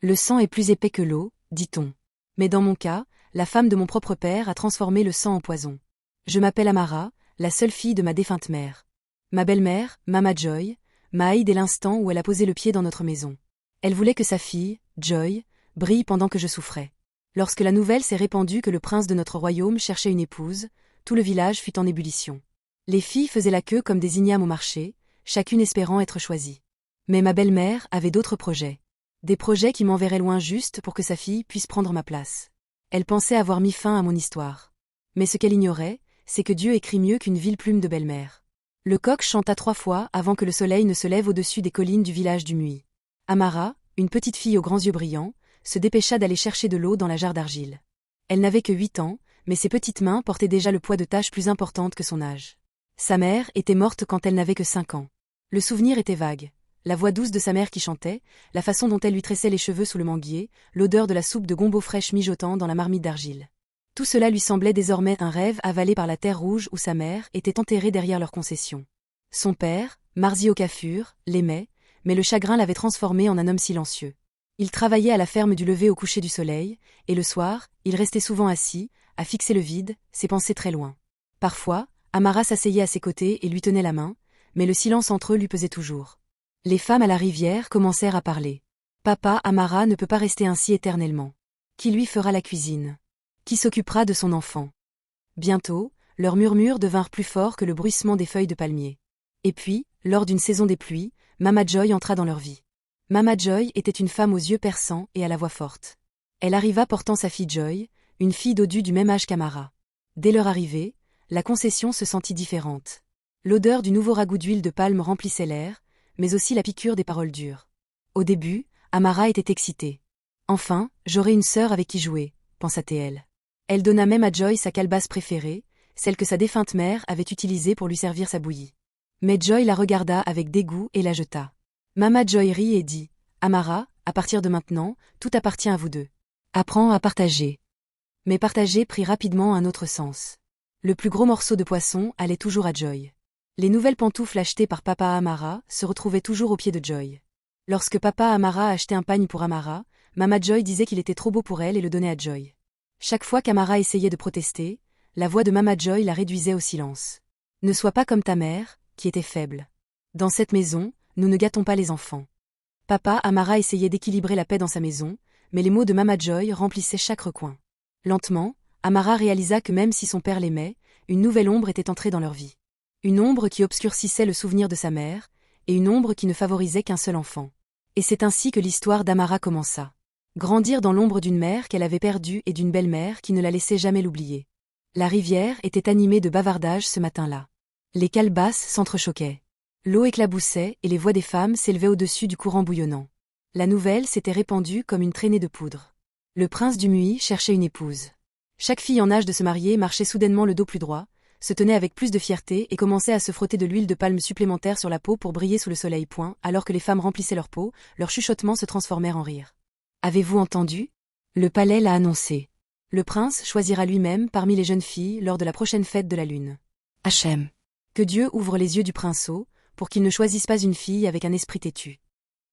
Le sang est plus épais que l'eau, dit-on. Mais dans mon cas, la femme de mon propre père a transformé le sang en poison. Je m'appelle Amara, la seule fille de ma défunte mère. Ma belle-mère, Mama Joy, m'a haï dès l'instant où elle a posé le pied dans notre maison. Elle voulait que sa fille, Joy, brille pendant que je souffrais. Lorsque la nouvelle s'est répandue que le prince de notre royaume cherchait une épouse, tout le village fut en ébullition. Les filles faisaient la queue comme des ignames au marché, chacune espérant être choisie. Mais ma belle-mère avait d'autres projets. Des projets qui m'enverraient loin juste pour que sa fille puisse prendre ma place. Elle pensait avoir mis fin à mon histoire. Mais ce qu'elle ignorait, c'est que Dieu écrit mieux qu'une vile plume de belle-mère. Le coq chanta 3 fois avant que le soleil ne se lève au-dessus des collines du village du Muy. Amara, une petite fille aux grands yeux brillants, se dépêcha d'aller chercher de l'eau dans la jarre d'argile. Elle n'avait que 8 ans, mais ses petites mains portaient déjà le poids de tâches plus importantes que son âge. Sa mère était morte quand elle n'avait que 5 ans. Le souvenir était vague. La voix douce de sa mère qui chantait, la façon dont elle lui tressait les cheveux sous le manguier, l'odeur de la soupe de gombo fraîche mijotant dans la marmite d'argile. Tout cela lui semblait désormais un rêve avalé par la terre rouge où sa mère était enterrée derrière leur concession. Son père, Marzi au Kafur, l'aimait, mais le chagrin l'avait transformé en un homme silencieux. Il travaillait à la ferme du lever au coucher du soleil, et le soir, il restait souvent assis, à fixer le vide, ses pensées très loin. Parfois, Amara s'asseyait à ses côtés et lui tenait la main, mais le silence entre eux lui pesait toujours. Les femmes à la rivière commencèrent à parler. Papa Amara ne peut pas rester ainsi éternellement. Qui lui fera la cuisine? Qui s'occupera de son enfant? Bientôt, leurs murmures devinrent plus forts que le bruissement des feuilles de palmier. Et puis, lors d'une saison des pluies, Mama Joy entra dans leur vie. Mama Joy était une femme aux yeux perçants et à la voix forte. Elle arriva portant sa fille Joy, une fille dodue du même âge qu'Amara. Dès leur arrivée, la concession se sentit différente. L'odeur du nouveau ragoût d'huile de palme remplissait l'air, mais aussi la piqûre des paroles dures. Au début, Amara était excitée. Enfin, j'aurai une sœur avec qui jouer, pensa-t-elle. Elle donna même à Joy sa calebasse préférée, celle que sa défunte mère avait utilisée pour lui servir sa bouillie. Mais Joy la regarda avec dégoût et la jeta. Mama Joy rit et dit « Amara, à partir de maintenant, tout appartient à vous deux. Apprends à partager. » Mais partager prit rapidement un autre sens. Le plus gros morceau de poisson allait toujours à Joy. Les nouvelles pantoufles achetées par Papa Amara se retrouvaient toujours aux pieds de Joy. Lorsque Papa Amara achetait un pagne pour Amara, Mama Joy disait qu'il était trop beau pour elle et le donnait à Joy. Chaque fois qu'Amara essayait de protester, la voix de Mama Joy la réduisait au silence. « Ne sois pas comme ta mère, qui était faible. Dans cette maison, nous ne gâtons pas les enfants. » Papa Amara essayait d'équilibrer la paix dans sa maison, mais les mots de Mama Joy remplissaient chaque recoin. Lentement, Amara réalisa que même si son père l'aimait, une nouvelle ombre était entrée dans leur vie. Une ombre qui obscurcissait le souvenir de sa mère, et une ombre qui ne favorisait qu'un seul enfant. Et c'est ainsi que l'histoire d'Amara commença. Grandir dans l'ombre d'une mère qu'elle avait perdue et d'une belle-mère qui ne la laissait jamais l'oublier. La rivière était animée de bavardages ce matin-là. Les calebasses s'entrechoquaient. L'eau éclaboussait et les voix des femmes s'élevaient au-dessus du courant bouillonnant. La nouvelle s'était répandue comme une traînée de poudre. Le prince du Muy cherchait une épouse. Chaque fille en âge de se marier marchait soudainement le dos plus droit, se tenait avec plus de fierté et commençait à se frotter de l'huile de palme supplémentaire sur la peau pour briller sous le soleil. Alors que les femmes remplissaient leur peau, leurs chuchotements se transformèrent en rire. « Avez-vous entendu? Le palais l'a annoncé. Le prince choisira lui-même parmi les jeunes filles lors de la prochaine fête de la lune. Hachem. Que Dieu ouvre les yeux du princeau, pour qu'il ne choisisse pas une fille avec un esprit têtu. »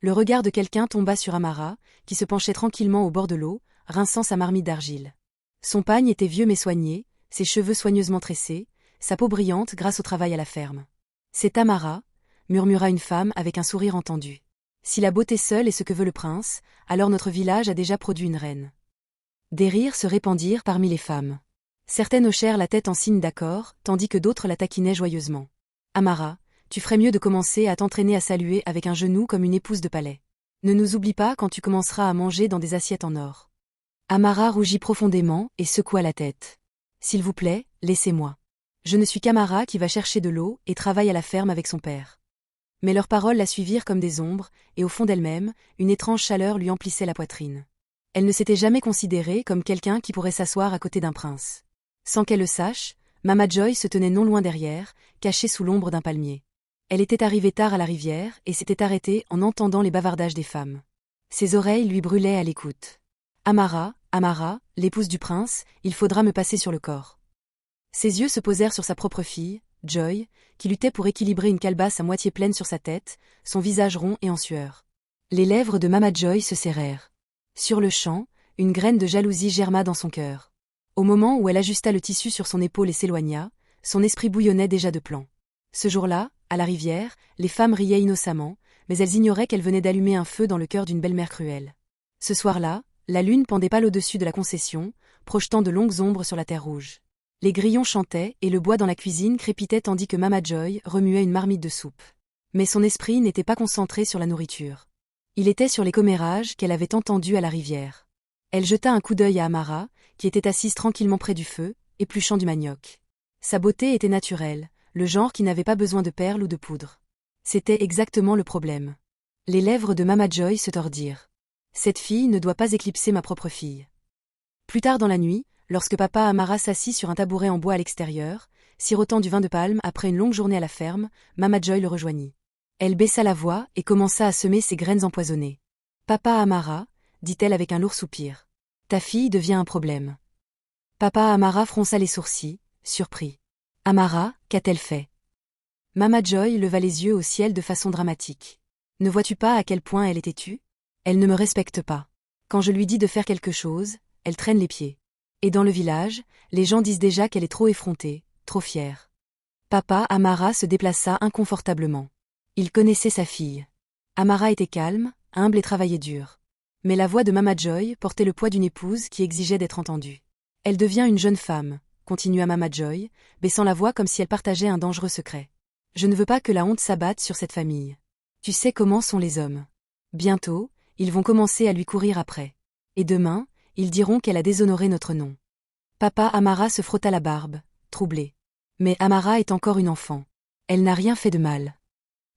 Le regard de quelqu'un tomba sur Amara, qui se penchait tranquillement au bord de l'eau, rinçant sa marmite d'argile. Son pagne était vieux mais soigné, ses cheveux soigneusement tressés, sa peau brillante grâce au travail à la ferme. « C'est Amara, » murmura une femme avec un sourire entendu. « Si la beauté seule est ce que veut le prince, alors notre village a déjà produit une reine. » Des rires se répandirent parmi les femmes. Certaines hochèrent la tête en signe d'accord, tandis que d'autres la taquinaient joyeusement. « Amara, tu ferais mieux de commencer à t'entraîner à saluer avec un genou comme une épouse de palais. Ne nous oublie pas quand tu commenceras à manger dans des assiettes en or. » Amara rougit profondément et secoua la tête. « S'il vous plaît, laissez-moi. Je ne suis qu'Amara qui va chercher de l'eau et travaille à la ferme avec son père. » Mais leurs paroles la suivirent comme des ombres, et au fond d'elle-même, une étrange chaleur lui emplissait la poitrine. Elle ne s'était jamais considérée comme quelqu'un qui pourrait s'asseoir à côté d'un prince. Sans qu'elle le sache, Mama Joy se tenait non loin derrière, cachée sous l'ombre d'un palmier. Elle était arrivée tard à la rivière et s'était arrêtée en entendant les bavardages des femmes. Ses oreilles lui brûlaient à l'écoute. « Amara, Amara, l'épouse du prince, il faudra me passer sur le corps. » Ses yeux se posèrent sur sa propre fille, Joy, qui luttait pour équilibrer une calebasse à moitié pleine sur sa tête, son visage rond et en sueur. Les lèvres de Mama Joy se serrèrent. Sur le champ, une graine de jalousie germa dans son cœur. Au moment où elle ajusta le tissu sur son épaule et s'éloigna, son esprit bouillonnait déjà de plans. Ce jour-là, à la rivière, les femmes riaient innocemment, mais elles ignoraient qu'elles venaient d'allumer un feu dans le cœur d'une belle-mère cruelle. Ce soir-là, la lune pendait pâle au-dessus de la concession, projetant de longues ombres sur la terre rouge. Les grillons chantaient et le bois dans la cuisine crépitait tandis que Mama Joy remuait une marmite de soupe. Mais son esprit n'était pas concentré sur la nourriture. Il était sur les commérages qu'elle avait entendus à la rivière. Elle jeta un coup d'œil à Amara, qui était assise tranquillement près du feu, épluchant du manioc. Sa beauté était naturelle, le genre qui n'avait pas besoin de perles ou de poudre. C'était exactement le problème. Les lèvres de Mama Joy se tordirent. Cette fille ne doit pas éclipser ma propre fille. Plus tard dans la nuit, lorsque papa Amara s'assit sur un tabouret en bois à l'extérieur, sirotant du vin de palme après une longue journée à la ferme, Mama Joy le rejoignit. Elle baissa la voix et commença à semer ses graines empoisonnées. Papa Amara, dit-elle avec un lourd soupir. Ta fille devient un problème. Papa Amara fronça les sourcils, surpris. Amara, qu'a-t-elle fait? Mama Joy leva les yeux au ciel de façon dramatique. Ne vois-tu pas à quel point elle est têtue? Elle ne me respecte pas. Quand je lui dis de faire quelque chose, elle traîne les pieds. Et dans le village, les gens disent déjà qu'elle est trop effrontée, trop fière. Papa Amara se déplaça inconfortablement. Il connaissait sa fille. Amara était calme, humble et travaillait dur. Mais la voix de Mama Joy portait le poids d'une épouse qui exigeait d'être entendue. Elle devient une jeune femme, continua Mama Joy, baissant la voix comme si elle partageait un dangereux secret. Je ne veux pas que la honte s'abatte sur cette famille. Tu sais comment sont les hommes. Bientôt, ils vont commencer à lui courir après. Et demain, ils diront qu'elle a déshonoré notre nom. Papa Amara se frotta la barbe, troublé. Mais Amara est encore une enfant. Elle n'a rien fait de mal.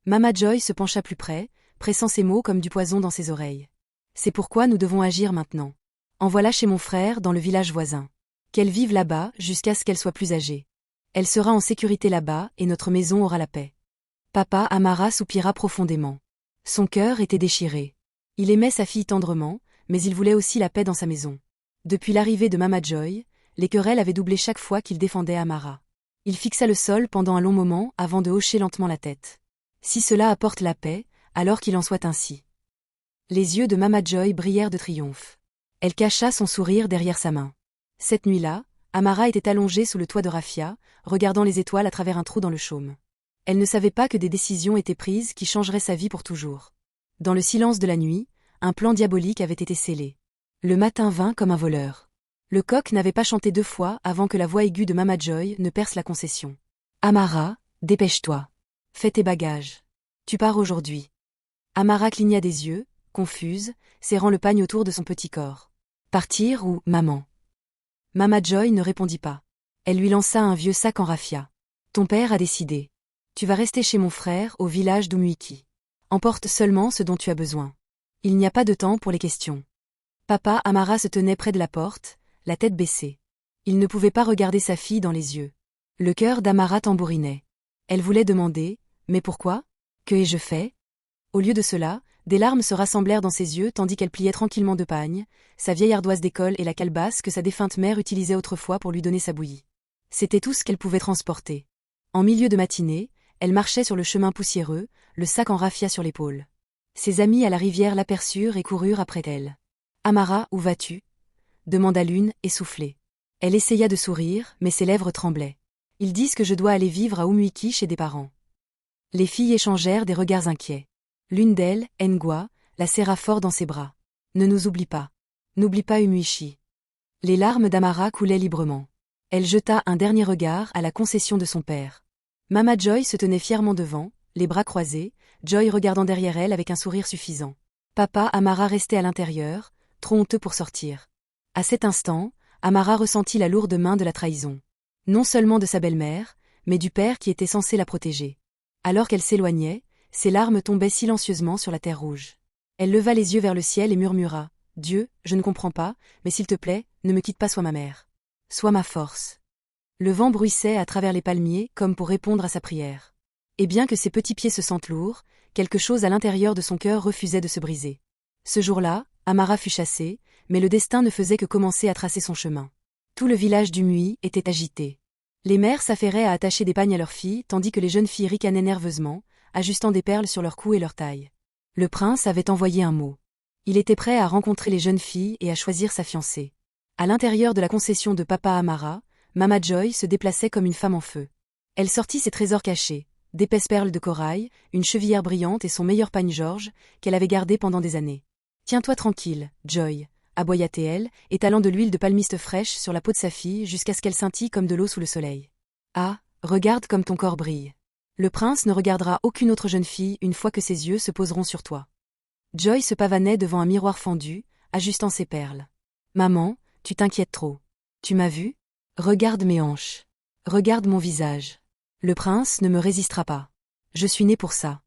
Mama Joy se pencha plus près, pressant ses mots comme du poison dans ses oreilles. C'est pourquoi nous devons agir maintenant. Envoie-la chez mon frère dans le village voisin. Qu'elle vive là-bas jusqu'à ce qu'elle soit plus âgée. Elle sera en sécurité là-bas et notre maison aura la paix. Papa Amara soupira profondément. Son cœur était déchiré. Il aimait sa fille tendrement, mais il voulait aussi la paix dans sa maison. Depuis l'arrivée de Mama Joy, les querelles avaient doublé chaque fois qu'il défendait Amara. Il fixa le sol pendant un long moment avant de hocher lentement la tête. Si cela apporte la paix, alors qu'il en soit ainsi. Les yeux de Mama Joy brillèrent de triomphe. Elle cacha son sourire derrière sa main. Cette nuit-là, Amara était allongée sous le toit de raffia, regardant les étoiles à travers un trou dans le chaume. Elle ne savait pas que des décisions étaient prises qui changeraient sa vie pour toujours. Dans le silence de la nuit, un plan diabolique avait été scellé. Le matin vint comme un voleur. Le coq n'avait pas chanté 2 fois avant que la voix aiguë de Mama Joy ne perce la concession. Amara, dépêche-toi. Fais tes bagages. Tu pars aujourd'hui. Amara cligna des yeux, confuse, serrant le pagne autour de son petit corps. Partir ou, maman? Mama Joy ne répondit pas. Elle lui lança un vieux sac en raffia. Ton père a décidé. Tu vas rester chez mon frère au village d'Umuiki. Emporte seulement ce dont tu as besoin. Il n'y a pas de temps pour les questions. Papa Amara se tenait près de la porte, la tête baissée. Il ne pouvait pas regarder sa fille dans les yeux. Le cœur d'Amara tambourinait. Elle voulait demander, mais pourquoi? Que ai-je fait? Au lieu de cela, des larmes se rassemblèrent dans ses yeux tandis qu'elle pliait tranquillement 2 pagnes, sa vieille ardoise d'école et la calebasse que sa défunte mère utilisait autrefois pour lui donner sa bouillie. C'était tout ce qu'elle pouvait transporter. En milieu de matinée, elle marchait sur le chemin poussiéreux, le sac en raffia sur l'épaule. Ses amis à la rivière l'aperçurent et coururent après elle. « Amara, où vas-tu » demanda l'une, essoufflée. Elle essaya de sourire, mais ses lèvres tremblaient. « Ils disent que je dois aller vivre à Umuiki chez des parents. » Les filles échangèrent des regards inquiets. L'une d'elles, Ngwa, la serra fort dans ses bras. « Ne nous oublie pas. N'oublie pas Umuishi. » Les larmes d'Amara coulaient librement. Elle jeta un dernier regard à la concession de son père. Mama Joy se tenait fièrement devant, les bras croisés, Joy regardant derrière elle avec un sourire suffisant. Papa Amara restait à l'intérieur, trop honteux pour sortir. À cet instant, Amara ressentit la lourde main de la trahison. Non seulement de sa belle-mère, mais du père qui était censé la protéger. Alors qu'elle s'éloignait, ses larmes tombaient silencieusement sur la terre rouge. Elle leva les yeux vers le ciel et murmura « Dieu, je ne comprends pas, mais s'il te plaît, ne me quitte pas, sois ma mère. Sois ma force. » Le vent bruissait à travers les palmiers comme pour répondre à sa prière. Et bien que ses petits pieds se sentent lourds, quelque chose à l'intérieur de son cœur refusait de se briser. Ce jour-là, Amara fut chassée, mais le destin ne faisait que commencer à tracer son chemin. Tout le village d'Umui était agité. Les mères s'affairaient à attacher des pagnes à leurs filles tandis que les jeunes filles ricanaient nerveusement, ajustant des perles sur leur cou et leur taille. Le prince avait envoyé un mot. Il était prêt à rencontrer les jeunes filles et à choisir sa fiancée. À l'intérieur de la concession de Papa Amara, Mama Joy se déplaçait comme une femme en feu. Elle sortit ses trésors cachés, d'épaisses perles de corail, une chevillère brillante et son meilleur pagne George, qu'elle avait gardé pendant des années. « Tiens-toi tranquille, Joy », aboya-t-elle, étalant de l'huile de palmiste fraîche sur la peau de sa fille jusqu'à ce qu'elle scintille comme de l'eau sous le soleil. « Ah, regarde comme ton corps brille. Le prince ne regardera aucune autre jeune fille une fois que ses yeux se poseront sur toi. » Joy se pavanait devant un miroir fendu, ajustant ses perles. « Maman, tu t'inquiètes trop. Tu m'as vu? Regarde mes hanches. Regarde mon visage. Le prince ne me résistera pas. Je suis née pour ça. »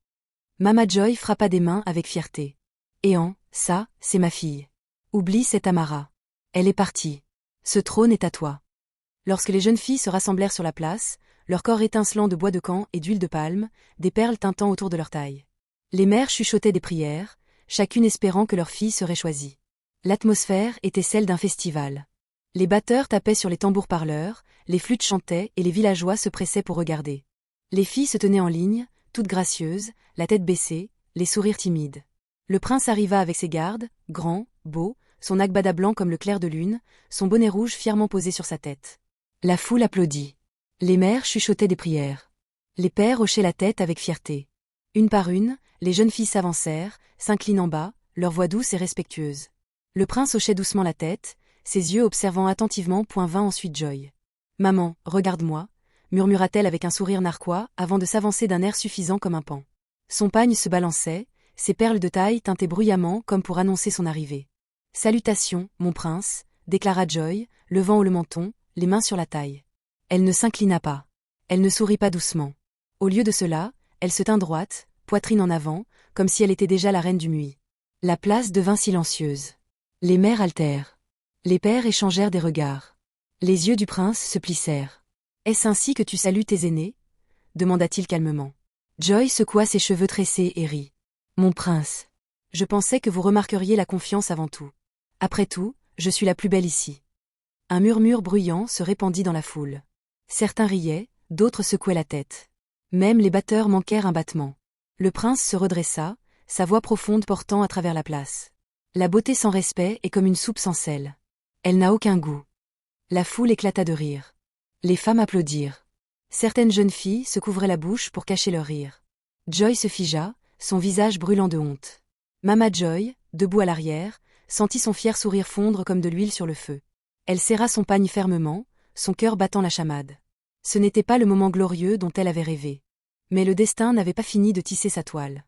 Mama Joy frappa des mains avec fierté. « Ça, c'est ma fille. Oublie cette Amara. Elle est partie. Ce trône est à toi. » Lorsque les jeunes filles se rassemblèrent sur la place, leur corps étincelant de bois de camp et d'huile de palme, des perles tintant autour de leur taille. Les mères chuchotaient des prières, chacune espérant que leur fille serait choisie. L'atmosphère était celle d'un festival. Les batteurs tapaient sur les tambours-parleurs, les flûtes chantaient et les villageois se pressaient pour regarder. Les filles se tenaient en ligne, toutes gracieuses, la tête baissée, les sourires timides. Le prince arriva avec ses gardes, grand, beau, son agbada blanc comme le clair de lune, son bonnet rouge fièrement posé sur sa tête. La foule applaudit. Les mères chuchotaient des prières. Les pères hochaient la tête avec fierté. Une par une, les jeunes filles s'avancèrent, s'inclinant bas, leur voix douce et respectueuse. Le prince hochait doucement la tête, ses yeux observant attentivement point vint ensuite Joy. « Maman, regarde-moi » murmura-t-elle avec un sourire narquois avant de s'avancer d'un air suffisant comme un paon. Son pagne se balançait, ses perles de taille tintaient bruyamment comme pour annoncer son arrivée. « Salutations, mon prince » déclara Joy, levant haut le menton, les mains sur la taille. Elle ne s'inclina pas. Elle ne sourit pas doucement. Au lieu de cela, elle se tint droite, poitrine en avant, comme si elle était déjà la reine du Muy. La place devint silencieuse. Les mères haltèrent. Les pères échangèrent des regards. Les yeux du prince se plissèrent. « Est-ce ainsi que tu salues tes aînés » demanda-t-il calmement. Joy secoua ses cheveux tressés et rit. « Mon prince, je pensais que vous remarqueriez la confiance avant tout. Après tout, je suis la plus belle ici. » Un murmure bruyant se répandit dans la foule. Certains riaient, d'autres secouaient la tête. Même les batteurs manquèrent un battement. Le prince se redressa, sa voix profonde portant à travers la place. « La beauté sans respect est comme une soupe sans sel. Elle n'a aucun goût. » La foule éclata de rire. Les femmes applaudirent. Certaines jeunes filles se couvraient la bouche pour cacher leur rire. Joy se figea, son visage brûlant de honte. Mama Joy, debout à l'arrière, sentit son fier sourire fondre comme de l'huile sur le feu. Elle serra son pagne fermement, son cœur battant la chamade. Ce n'était pas le moment glorieux dont elle avait rêvé. Mais le destin n'avait pas fini de tisser sa toile.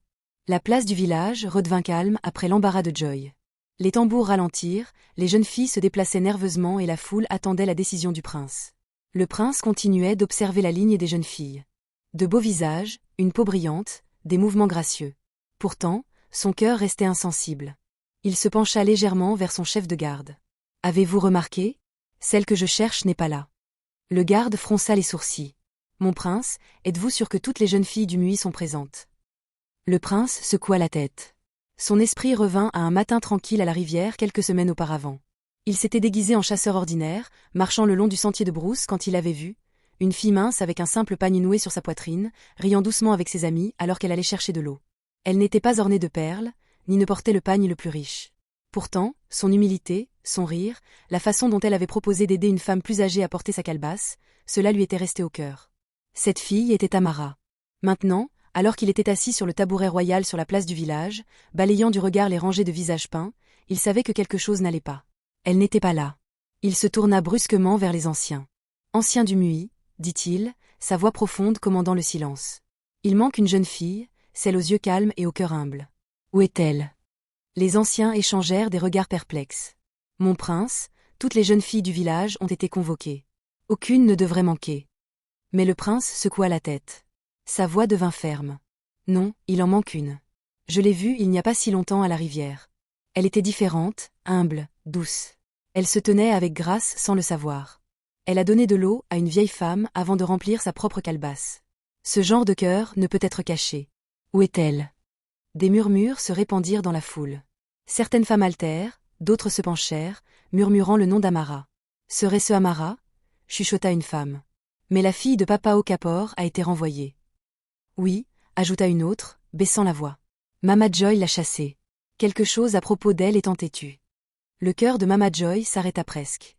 La place du village redevint calme après l'embarras de Joy. Les tambours ralentirent, les jeunes filles se déplaçaient nerveusement et la foule attendait la décision du prince. Le prince continuait d'observer la ligne des jeunes filles. De beaux visages, une peau brillante, des mouvements gracieux. Pourtant, son cœur restait insensible. Il se pencha légèrement vers son chef de garde. « Avez-vous remarqué ? Celle que je cherche n'est pas là. » Le garde fronça les sourcils. « Mon prince, êtes-vous sûr que toutes les jeunes filles du Muy sont présentes ?» Le prince secoua la tête. Son esprit revint à un matin tranquille à la rivière quelques semaines auparavant. Il s'était déguisé en chasseur ordinaire, marchant le long du sentier de brousse quand il avait vu une fille mince avec un simple pagne noué sur sa poitrine, riant doucement avec ses amis alors qu'elle allait chercher de l'eau. Elle n'était pas ornée de perles, ni ne portait le pagne le plus riche. Pourtant, son humilité, son rire, la façon dont elle avait proposé d'aider une femme plus âgée à porter sa calebasse, cela lui était resté au cœur. Cette fille était Amara. Maintenant, alors qu'il était assis sur le tabouret royal sur la place du village, balayant du regard les rangées de visages peints, il savait que quelque chose n'allait pas. Elle n'était pas là. Il se tourna brusquement vers les anciens. « Anciens du Muy » dit-il, sa voix profonde commandant le silence. « Il manque une jeune fille, celle aux yeux calmes et au cœur humble. Où est-elle » Les anciens échangèrent des regards perplexes. « Mon prince, toutes les jeunes filles du village ont été convoquées. Aucune ne devrait manquer. » Mais le prince secoua la tête. Sa voix devint ferme. « Non, il en manque une. Je l'ai vue il n'y a pas si longtemps à la rivière. Elle était différente, humble, douce. Elle se tenait avec grâce sans le savoir. Elle a donné de l'eau à une vieille femme avant de remplir sa propre calebasse. Ce genre de cœur ne peut être caché. Où est-elle » Des murmures se répandirent dans la foule. Certaines femmes haltèrent, d'autres se penchèrent, murmurant le nom d'Amara. « Serait-ce Amara » chuchota une femme. « Mais la fille de Papa Okafor a été renvoyée. »« Oui » ajouta une autre, baissant la voix. « Mama Joy l'a chassée. » quelque chose à propos d'elle étant têtu. Le cœur de Mama Joy s'arrêta presque.